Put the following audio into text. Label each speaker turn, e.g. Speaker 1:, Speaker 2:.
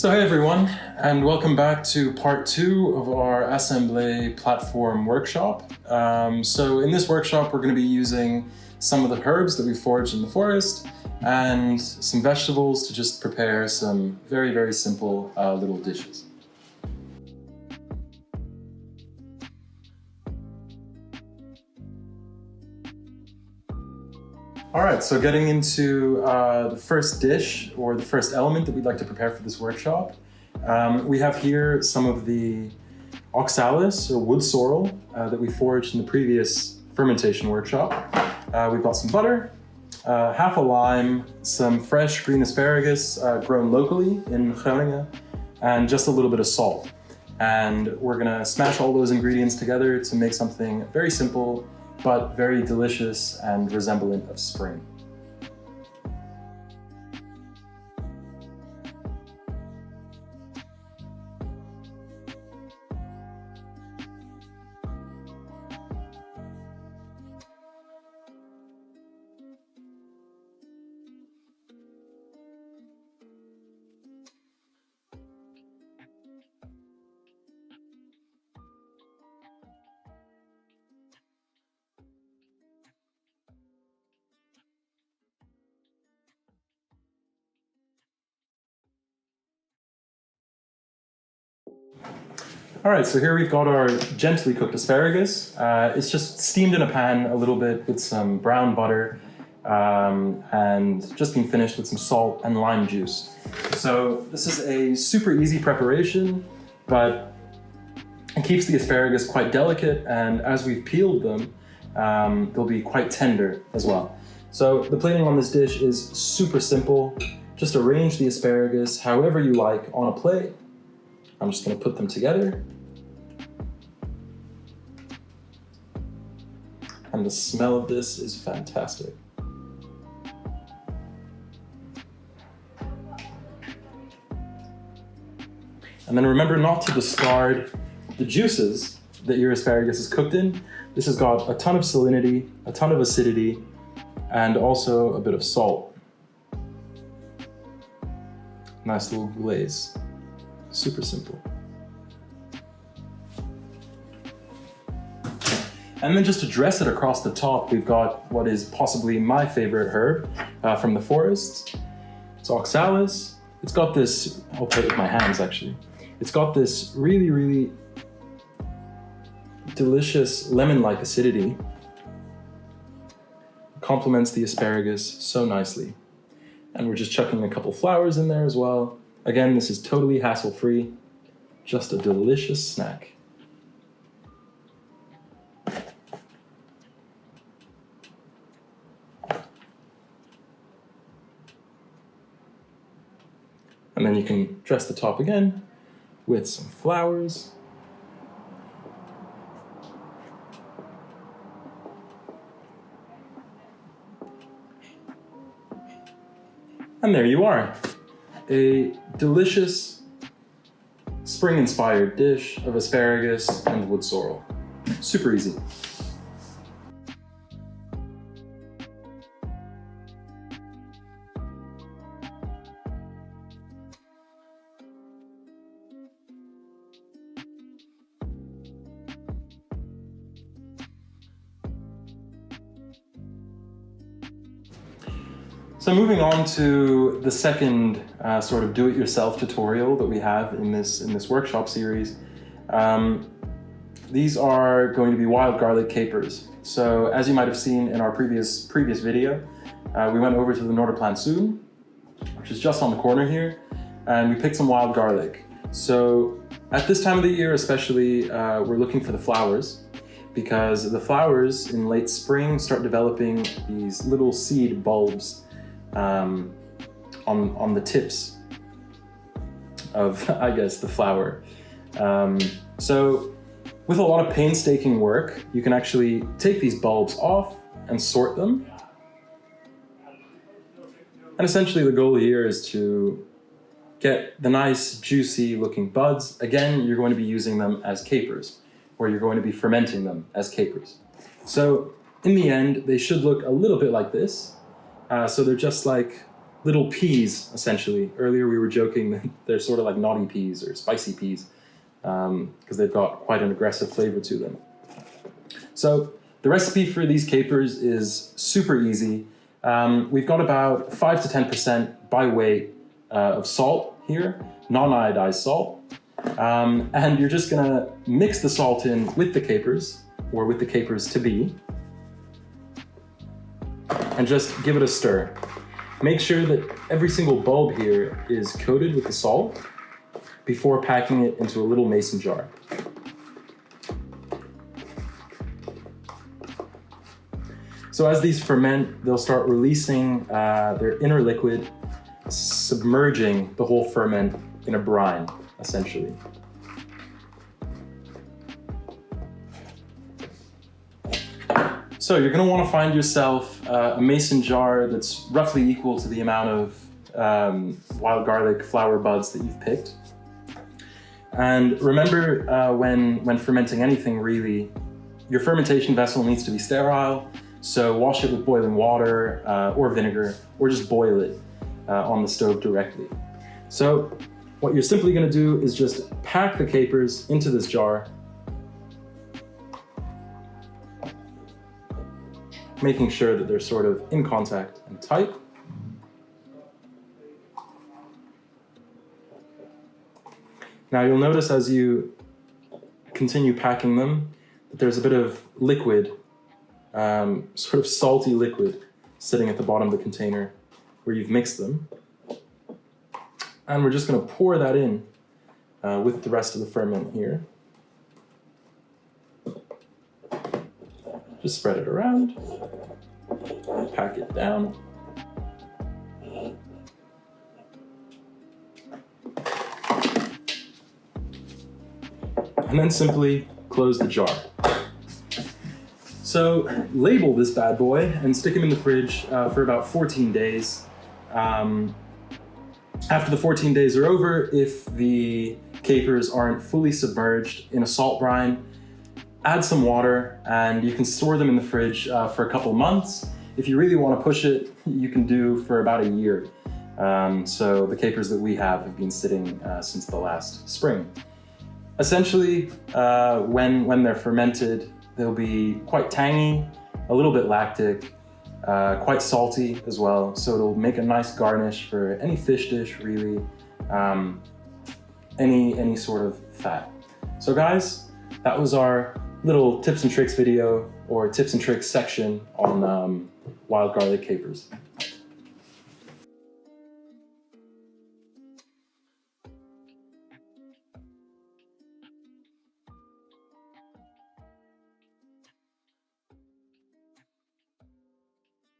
Speaker 1: So hey everyone, and welcome back to part 2 of our Assembly platform workshop. So in this workshop we're going to be using some of the herbs that we foraged in the forest and some vegetables to just prepare some very simple little dishes. Alright, so getting into the first dish, or the first element that we'd like to prepare for this workshop. We have here some of the oxalis, or wood sorrel, that we foraged in the previous fermentation workshop. We've got some butter, half a lime, some fresh green asparagus grown locally in Groningen, and just a little bit of salt. And we're gonna smash all those ingredients together to make something very simple, but very delicious and resemblant of spring. All right, so here we've got our gently cooked asparagus. It's just steamed in a pan a little bit with some brown butter and just been finished with some salt and lime juice. So this is a super easy preparation, but it keeps the asparagus quite delicate, and as we've peeled them, they'll be quite tender as well. So the plating on this dish is super simple. Just arrange the asparagus however you like on a plate. I'm just going to put them together. And the smell of this is fantastic. And then remember not to discard the juices that your asparagus is cooked in. This has got a ton of salinity, a ton of acidity, and also a bit of salt. Nice little glaze. Super simple. And then just to dress it across the top, we've got what is possibly my favorite herb from the forest. It's oxalis. It's got this, I'll put it with my hands actually. It's got this really delicious lemon-like acidity. It complements the asparagus so nicely. And we're just chucking a couple flowers in there as well. Again, this is totally hassle-free, just a delicious snack. And then you can dress the top again with some flowers. And there you are. A delicious spring-inspired dish of asparagus and wood sorrel. Super easy. So moving on to the second sort of do-it-yourself tutorial that we have in this workshop series. These are going to be wild garlic capers. So as you might have seen in our previous video, we went over to the Noorderplantsoen, which is just on the corner here, and we picked some wild garlic. So at this time of the year especially, we're looking for the flowers, because the flowers in late spring start developing these little seed bulbs on the tips of, I guess, the flower. So with a lot of painstaking work, you can actually take these bulbs off and sort them. And essentially the goal here is to get the nice, juicy looking buds. Again, you're going to be using them as capers, or you're going to be fermenting them as capers. So in the end, they should look a little bit like this. So they're just like little peas, essentially. Earlier we were joking that they're sort of like naughty peas or spicy peas because they've got quite an aggressive flavor to them. So the recipe for these capers is super easy. We've got about 5 to 10% by weight of salt here, non-iodized salt. And you're just gonna mix the salt in with the capers, or with the capers to be, and just give it a stir. Make sure that every single bulb here is coated with the salt before packing it into a little mason jar. So as these ferment, they'll start releasing their inner liquid, submerging the whole ferment in a brine, essentially. So you're going to want to find yourself a mason jar that's roughly equal to the amount of wild garlic flower buds that you've picked. And remember, when fermenting anything really, your fermentation vessel needs to be sterile, so wash it with boiling water or vinegar, or just boil it on the stove directly. So what you're simply going to do is just pack the capers into this jar, making sure that they're sort of in contact and tight. Now you'll notice as you continue packing them that there's a bit of liquid, sort of salty liquid, sitting at the bottom of the container where you've mixed them. And we're just going to pour that in with the rest of the ferment here. Just spread it around, pack it down. And then simply close the jar. So label this bad boy and stick him in the fridge for about 14 days. After the 14 days are over, if the capers aren't fully submerged in a salt brine, add some water and you can store them in the fridge for a couple months. If you really want to push it, you can do for about a year. So the capers that we have been sitting since the last spring. Essentially, when they're fermented, they'll be quite tangy, a little bit lactic, quite salty as well. So it'll make a nice garnish for any fish dish, really, any sort of fat. So guys, that was our little tips and tricks video, or tips and tricks section on wild garlic capers.